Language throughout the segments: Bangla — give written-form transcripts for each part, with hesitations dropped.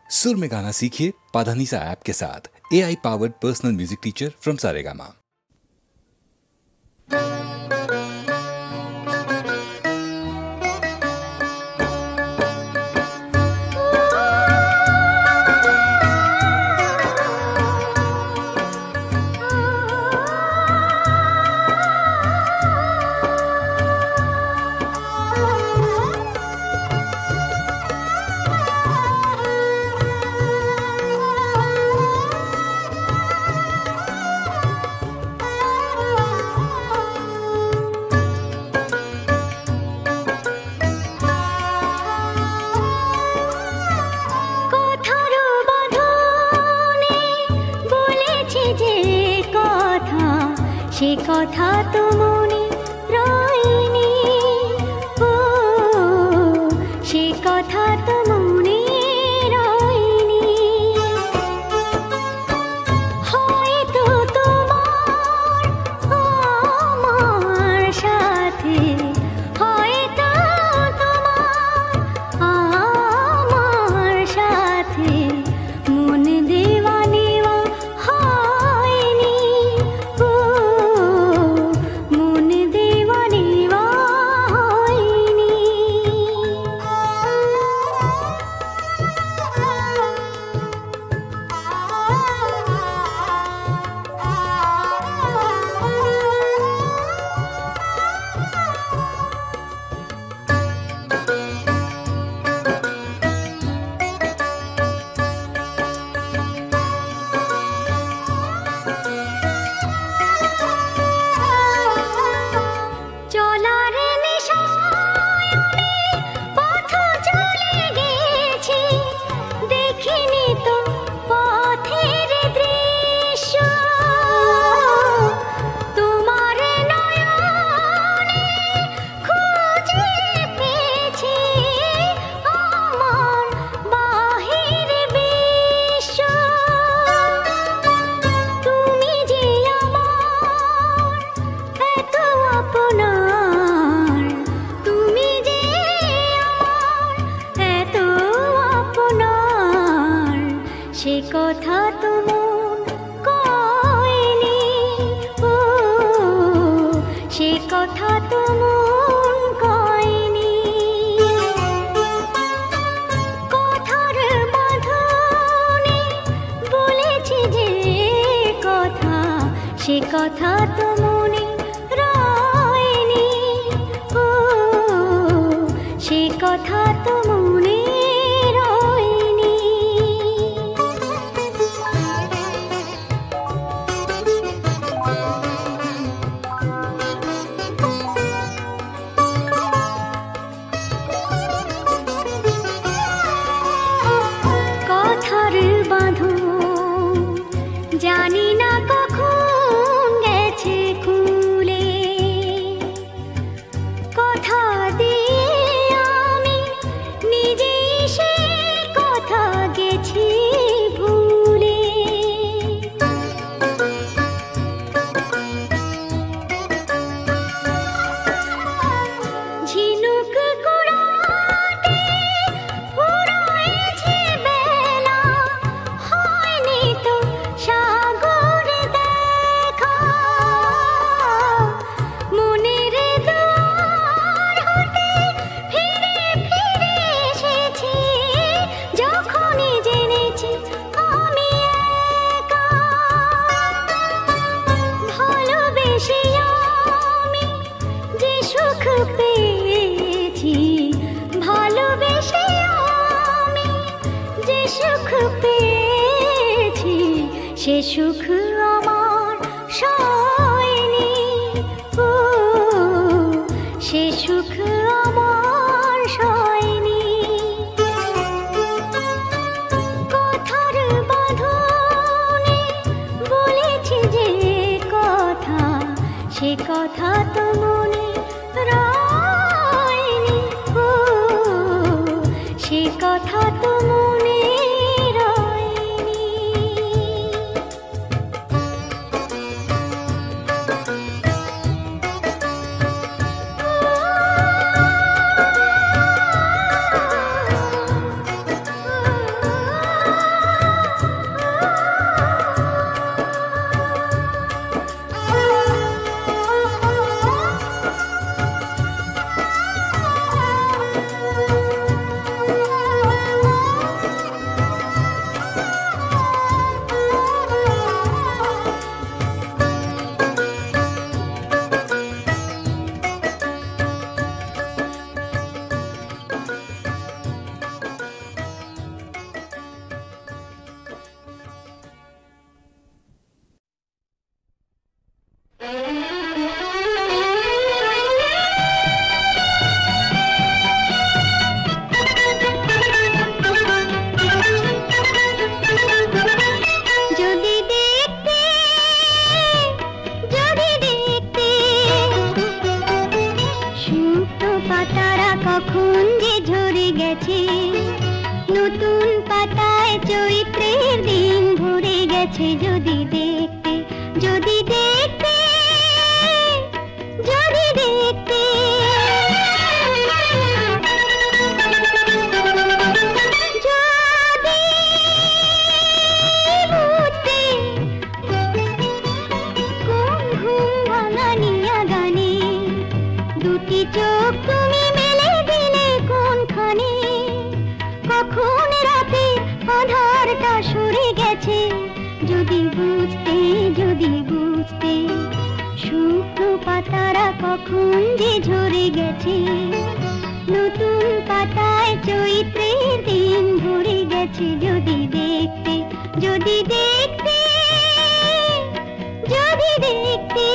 सुर में गाना सीखिए पाधानीसा ऐप के साथ। AI powered personal music teacher from Saregama. সে কথা তো মনে রয়নি, ও সে কথা তো মনে রয়নি। হয়তো তোমার আমার সাথে, হয়তো তোমার আমার সাথে মন দেওয়া নেওয়া হয়নি, মন দেওয়া নেওয়া হয়নি। চলার নেশায় আমি পথ চলে গেছি, দেখিনি তো পথের দৃশ্য। তোমার নয়নে খুঁজে পেয়েছি আমার বাহির বিশ্ব। তুমি যে আমার এত আপনার, তুমি যে আমার এত আপনার, সে কথা তো মন কয়নি, ও সে কথা তো মন কয়নি। কথার বাঁধনে বলেছি যে কথা, সে কথা তো মনে রয়নি, ও সে কথা তো মনে রয়নি। কথার বাঁধন জানি না কখন গেছে খুলে, কথা দিয়ে আমি নিজেই সে কথা গেছি ভুলে। ঝিনুক কুড়াতে ফুরোয়েছে বেলা, হয়নি তো সাগর দেখা। মনের দুয়ার হতে ফিরে ফিরে এসেছি, যখনই জেনেছি আমি একা। ভালোবেসে আমি যে সুখ পেয়েছি, ভালোবেসে আমি যে সুখ পেয়েছি, সে সুখ আমার সয়নি, ও সে সুখ আমার সয়নি। কথার বাঁধনে বলেছি যে কথা, সে কথা তো মনে রয়নি, ও সে কথা তো মনে রয়নি। চৈত্রের দিন ভরে গেছে যদি দেখতে, যদি দেখতে, যদি দেখতে। চোখ তুমি মেলে দিলে কোনখানে, কখন রাতে আধারটা সরে গেছে যদি বুঝতে, যদি বুঝতে। শুকনো পাতারা কখন যে ঝরে গেছে, নতুন পাতায় চৈত্রের দিন ভরে গেছে যদি দেখতে, যদি দেখতে, যদি দেখতে।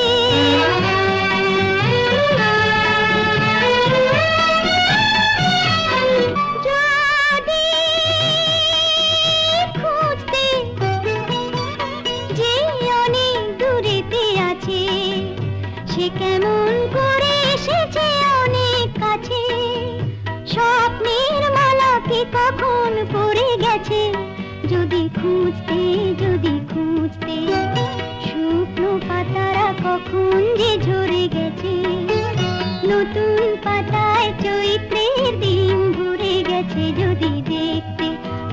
সে কেমন করে এসেছে অনেক কাছে, স্বপ্নের মালা কি কখন পড়ে গেছে যদি খুঁজতে, যদি খুঁজতে। শুকনো পাতারা কখন যে ঝরে গেছে, নতুন পাতায় চৈত্রের দিন ভরে গেছে যদি দেখতে,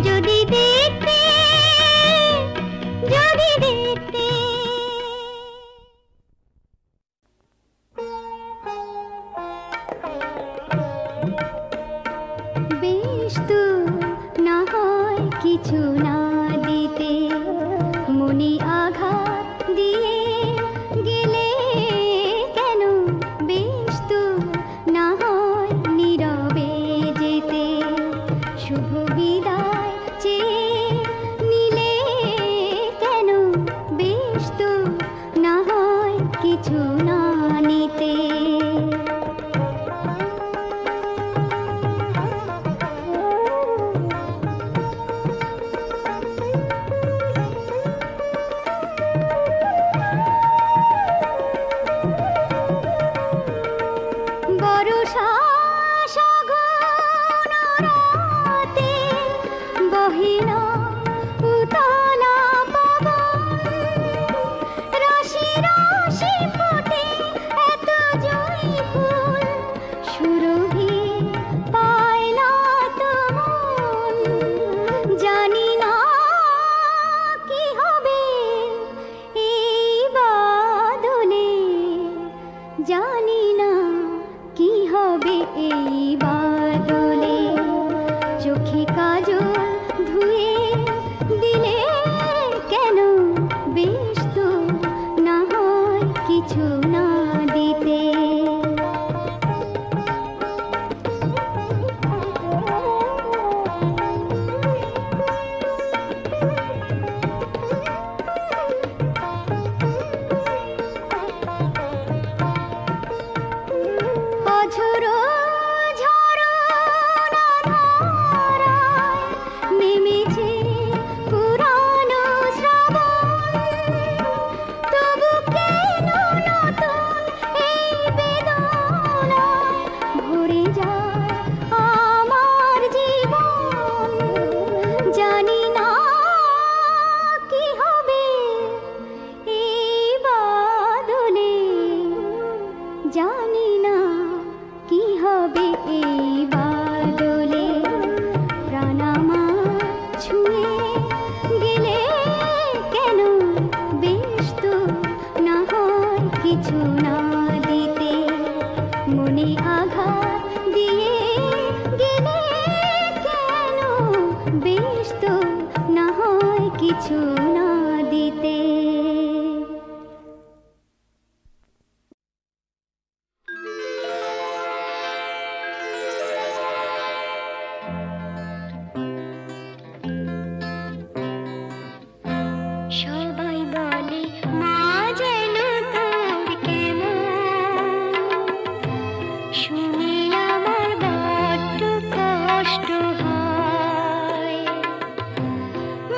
যদি দেখতে, যদি দেখতে। কিছু না দিতে মনে আঘাত দিয়ে গেলে কেন, বেশ তো না হয় নীরবে যেতে। শুভ বিদায় চেয়ে নিলে কেন, বেশ তো না হয় কিছু না নিতে। জানি না কি হবে এই বাদলে, চোখে কাজল ধুয়ে দিলে কেন, বেশ তো না হয় কিছু না দিতে। জানি না কি হবে এই বাদলে, প্রাণ আমার ছুঁয়ে গেলে কেন, বেশ তো না হয় কিছু না দিতে। মনে আঘাত দিয়ে গেলে কেন, বেশ তো না হয় কিছু না দিতে।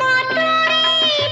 মাতরি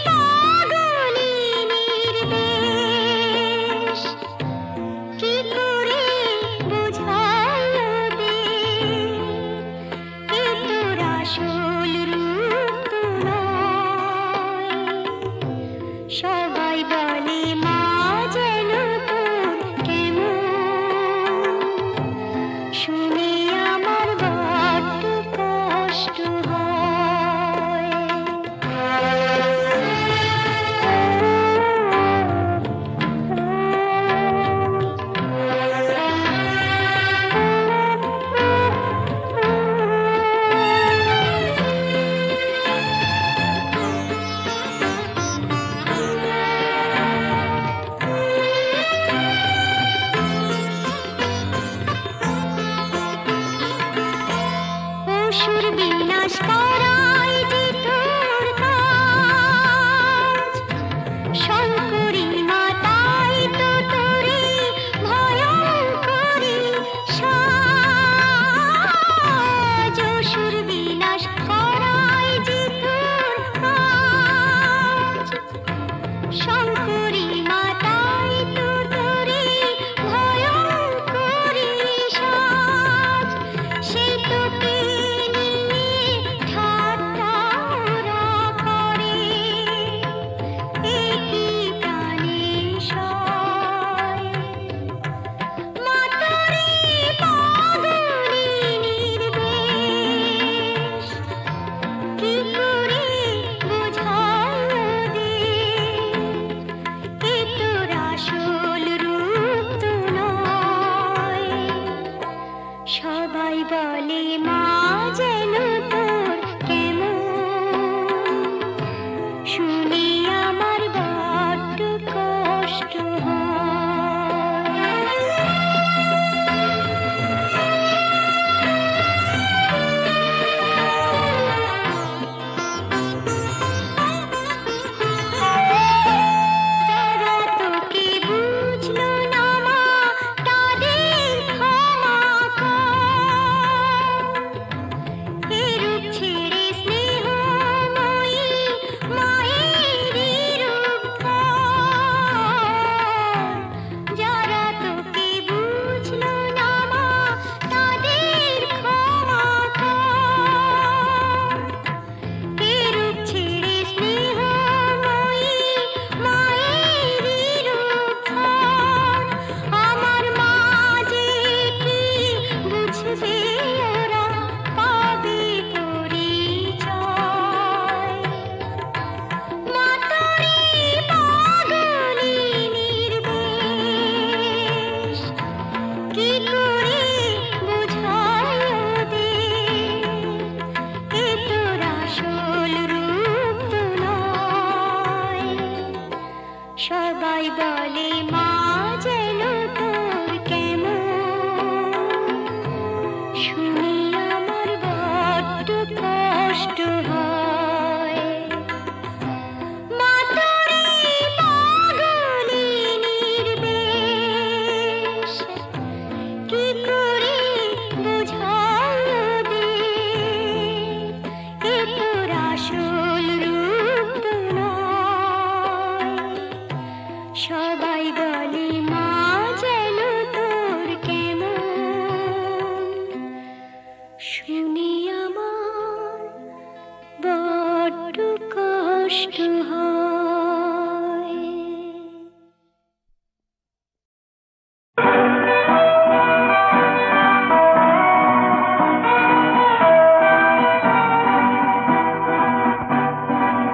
কষ্ট হয়।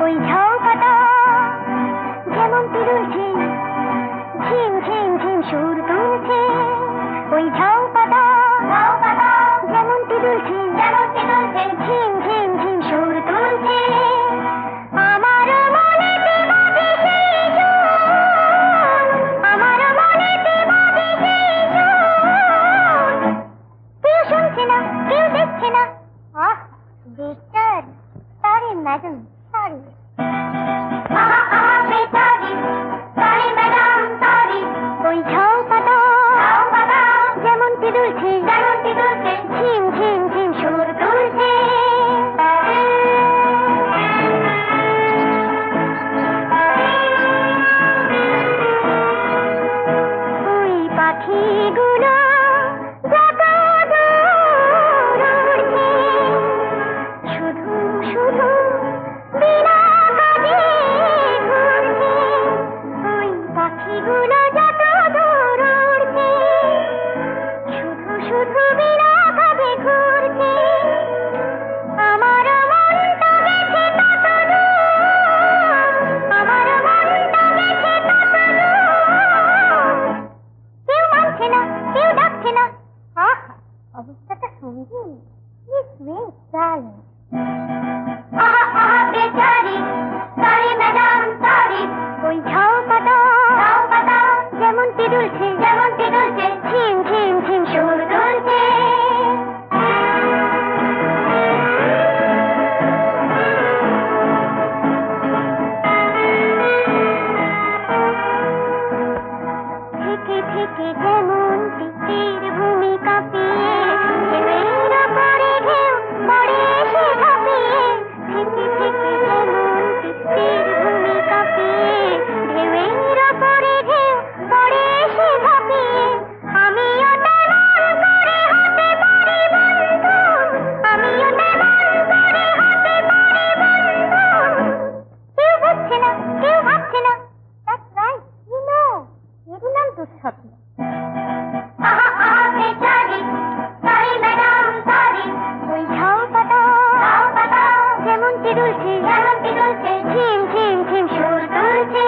ওই ঝাউ পাতা যেমন তিরুলছে, ঝিম ঝিম ঝিম সুর তুলছে। ওই ঝাউ পাতা যেমন তিরুলছে, ঝিম ঝিম ঝিম সুর তুলছে। আমার মনেতে বাজে সেই সুর, আমার মনেতে বাজে সেই সুর। কেউ শুনছে না, কেউ দেখছে না। আহ বেচার, সরি ম্যাডাম, সরি। ওই ঝাউ পাতা যেমন তিরুলছে, ঝিম ঝিম ঝিম সুর তুলছে। ওই পাখিগুলো যত দূর উড়ছে, শুধু শুধু বিনা কাজে ঘুরছে। ওই পাখিগুলো যত দূর উড়ছে, শুধু শুধু বিনা কাজে ঘুরছে। আমার মনটা গেছে তত দূর, আমার মনটা গেছে তত দূর। কেউ মানছে না, কেউ ডাকছে না। আহা অবস্থাটা সঙ্গীন, ইস মিস ডার্লিং। ওই ঝাউ পাতা যেমন তিরুলছে, ঝিম ঝিম ঝিম সুর তুলছে। থেকে থেকে যেমন তীর ভূমি কাঁপিয়ে, ঢেউয়েরা পরে ঢেউ পড়ে এসে ঝাঁপিয়ে। থেকে থেকে যেমন তীর ভূমি কাঁপিয়ে, ঢেউয়েরা পরে ঢেউ পড়ে এসে ঝাঁপিয়ে। আমিও তেমন করে হতে পারি বন্ধু, আমিও তেমন করে হতে পারি বন্ধু। কেউ বুঝছে না, কেউ ভাবছে না। That's right, you know, এগুলাম তো স্বপ্ন। ওই ঝাউ পাতা যেমন তিরুলছে, ঝিম ঝিম ঝিম সুর তুলছে।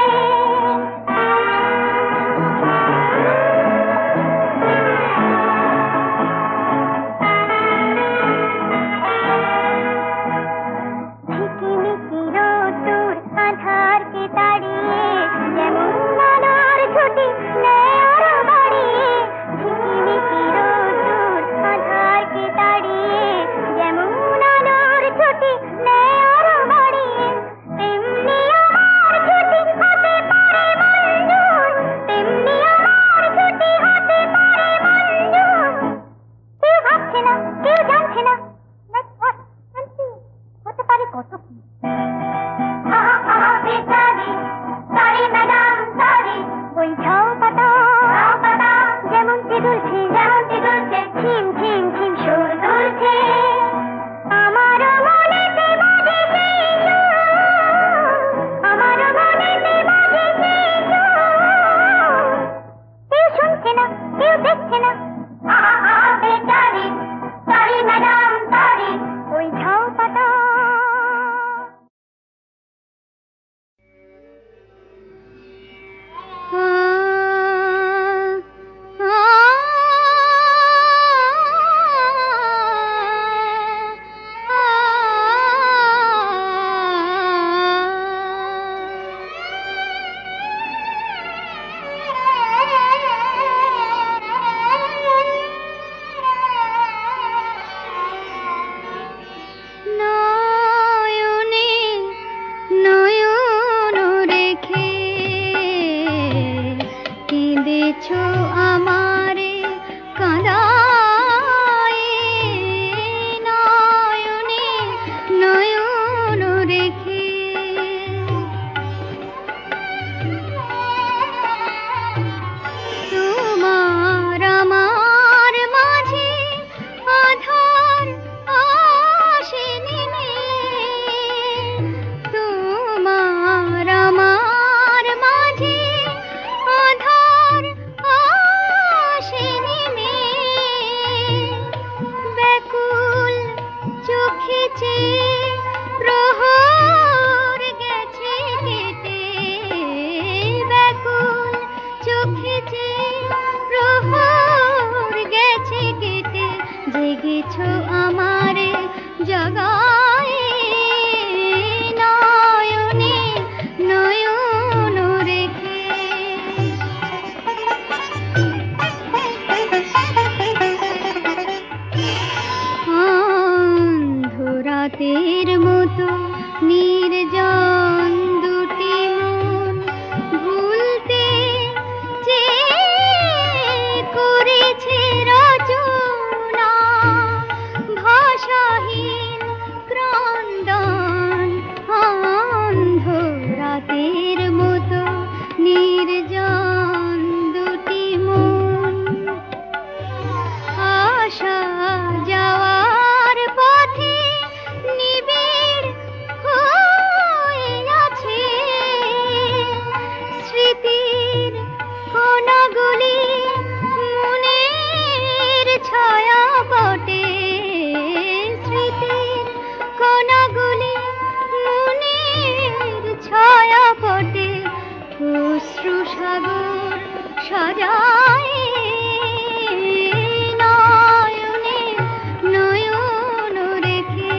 ঝিকিমিকি রোদ্দুর আঁধারকে তাড়িয়ে, যেমন আলোর ছুটি নেয় আরো বাড়িয়ে। ঝিকিমিকি রোদ্দুর আঁধারকে তাড়িয়ে, যেমন আলোর ছুটি নেয় আরো বাড়িয়ে। তেমনি আমার ছুটি হতে পারে মঞ্জুর, তেমনি আমার ছুটি হতে পারে মঞ্জুর। কেউ ভাবছে না, কেউ জানছে না। Let's watch and see, হতে পারে কত কি। ওই ঝাউ পাতা যেমন তিরুলছে, ঝিম ঝিম ঝিম সুর তুলছে। আমার মনেতে বাজে সেই সুর, আমার মনেতে বাজে সেই সুর। কেউ শুনছে না, কেউ দেখছে না। ওই ঝাউ পাতা সাজায় নয়নে নয়ন রেখে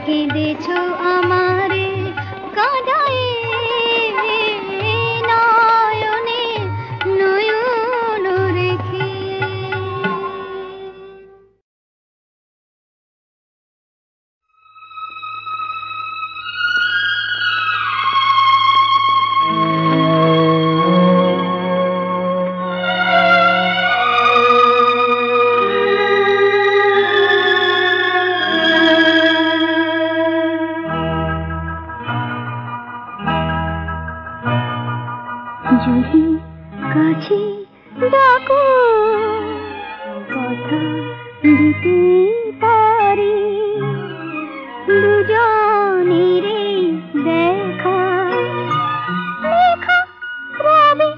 কেঁদেছো আমারে কাঁদায় নয়নে নয়ন রেখে। যদি কাছে ডাকো কথা দিতে পারি দুজনের দেখা লেখা রবে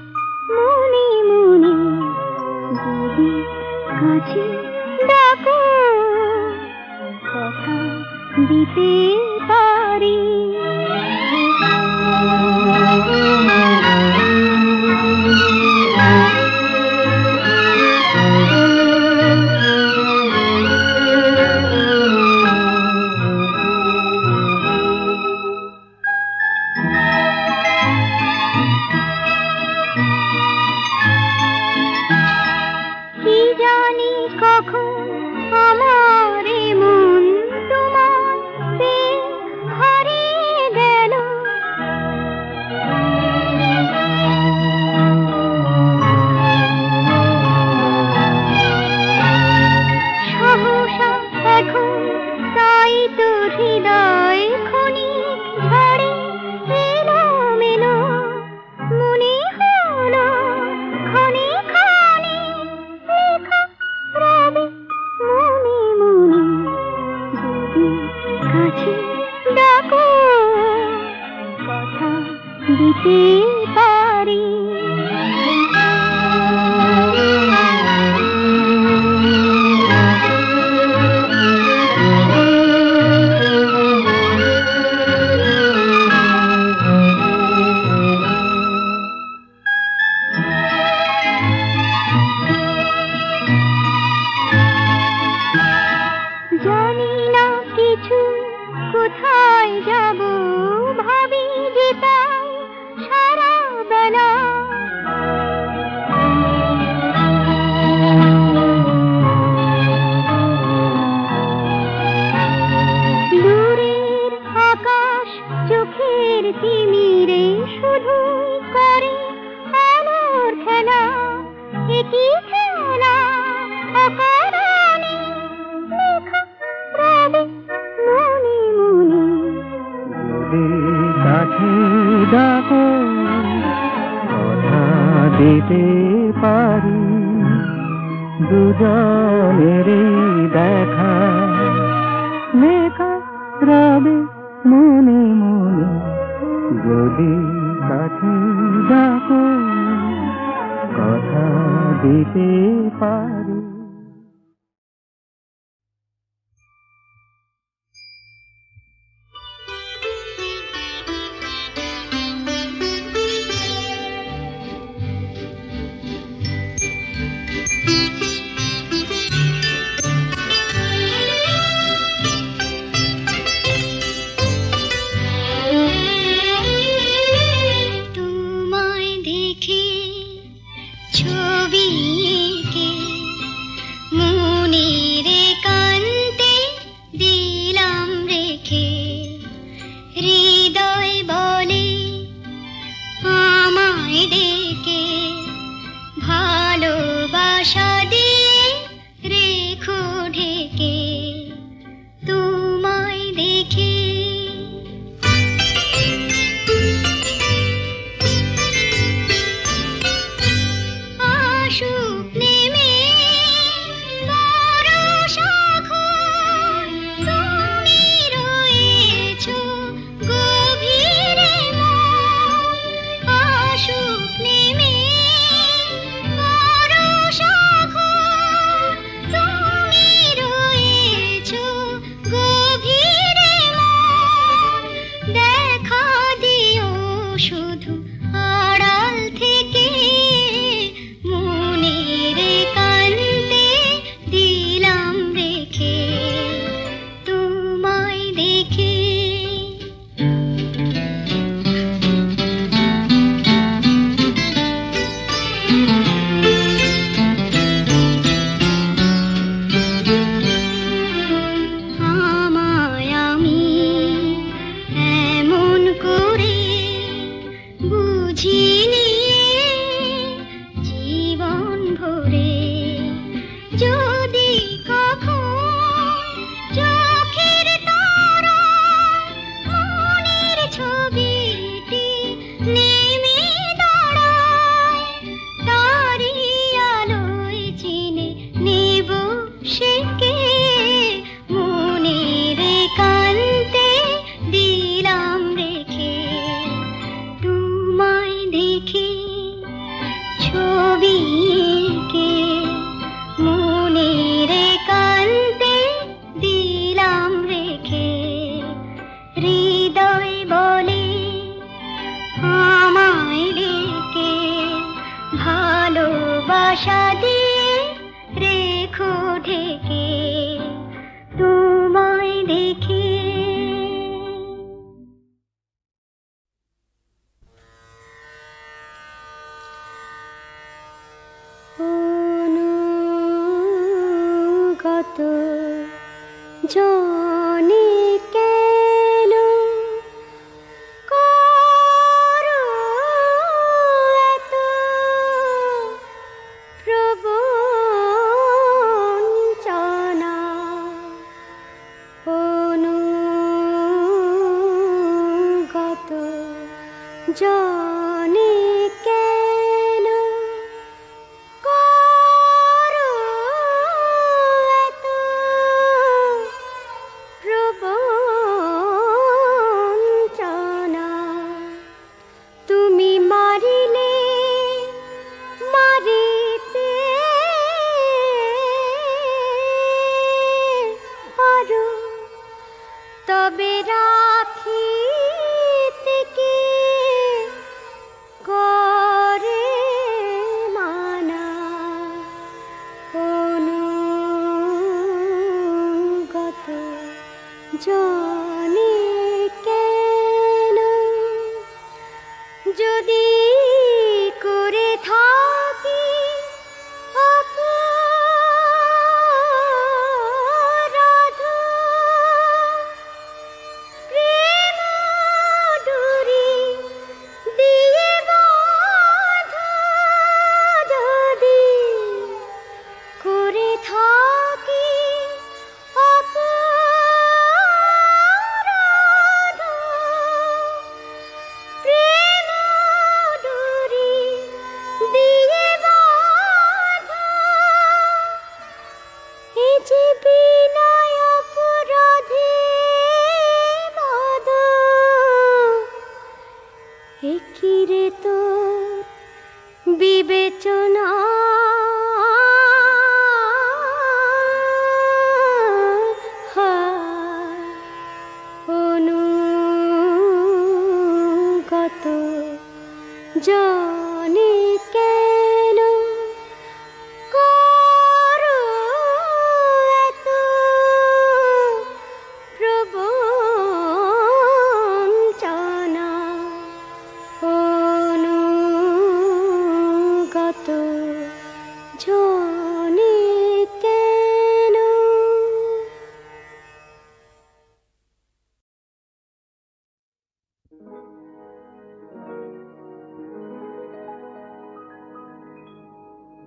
মনে মনে যদি কাছে ডাকো কথা দিতে পারি। কি জানি কখন আমার মন তোমার হারিয়ে গেল সহসা এখন তাই তো হৃদয় ক্ষণিক ঝড়ে এলোমেলো মনে হলো ক্ষণে ক্ষণে লেখা রবে মনে মনে যদি কাছে ডাকো কথা দিতে পারি। জানি না কিছু কোথায় যাব ভাবি যে তাই সারা বেলা দূরের আকাশ চোখের তিমিরে শুধু করে আলোর খেলা একই খেলা অকারণে লেখা রবে মনে মনে যদি কাছে ডাকো কথা দিতে পারি দুজনের দেখা লেখা রবে মনে মনে যদি কাছে ডাকো কথা দিতে পারি। তোমায় দেখে ছবি এঁকে মনের একান্তে দিলাম রেখে হৃদয় বলে আমায় ডেকে ভালোবাসা দিয়ে রেখো ঢেকে তোমায় দেখে। আসুক নেমে বরষা ঘোর, তুমি রয়েছো গভীরে মন। আসুক নেমে বরষা ঘোর, তোমায় রেখে ভালোবাসা দিয়ে রেখো ঢেকে তোমায় দেখে। অনুগত জনে কেন করো এত প্রবঞ্চনা, অনুগত জনে কেন করো এত প্রবঞ্চনা। তুমি মারিলে মারিতে পারো, তবে রাখিতে কে করে মানা। অনুগত জনে কেন যদি করে থাকি অপরাধ, প্রেম ডুরি দিয়ে বাঁধা, যদি করে থাকি অপরাধ, প্রেম ডুরি দিয়ে বাঁধা, এ যে বিনয় অপরাধে বাঁধ, এ কি রে তোর বিবেচনা। অনুগত জনে কেন করো এত প্রবঞ্চনা। অনুগত জনে কেন।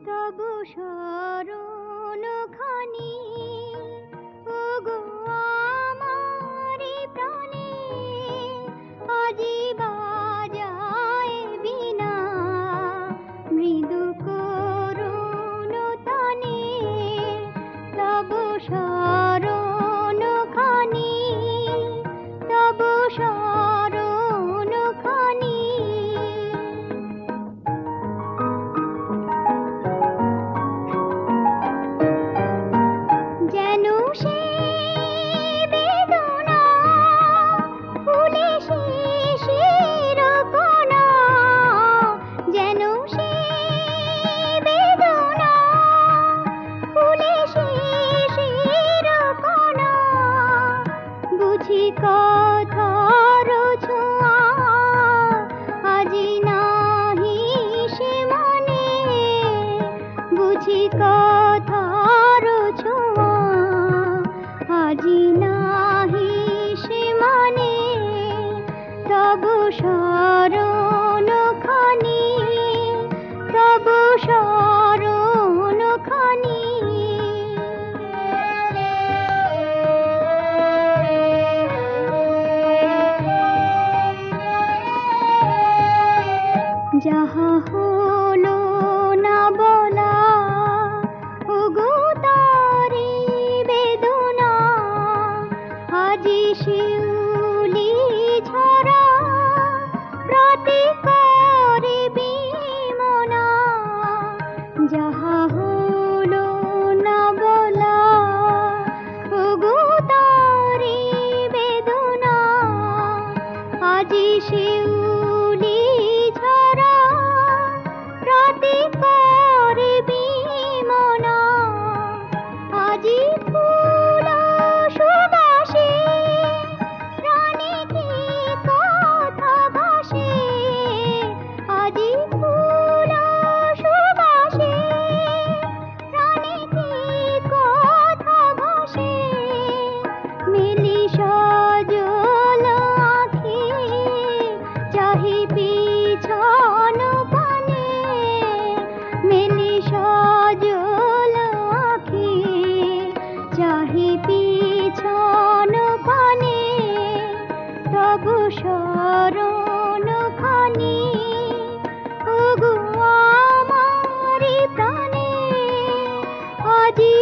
তব শরণ খানি ওগো আমারি প্রাণে, আজি বাজায় বিনা মৃদু করুণ তানে। তব শরণ খানি, তব শরণ খানি, যেন সে বেদনা ফুলে শিশির কণা, যেন সে বেদনা ফুলে শিশির কণা। বুঝি কথার ছোঁয়া আজি নাহি সে মনে, বুঝি কথার ছোঁয়া আজি নাহি সে মনে। তব শরণ খানি, তব শরণ খানি, যাহা হলো না বলা ওগো তারি বেদনা, আজি শিউলি ঝরা প্রতি করে বিমনা। যাহা হলো না বলা ওগো তারি বেদনা, আজি শিউলি ঝরা চাহি পিছন পানে তবু শরণ খানি ওগো আমারি প্রাণে আজি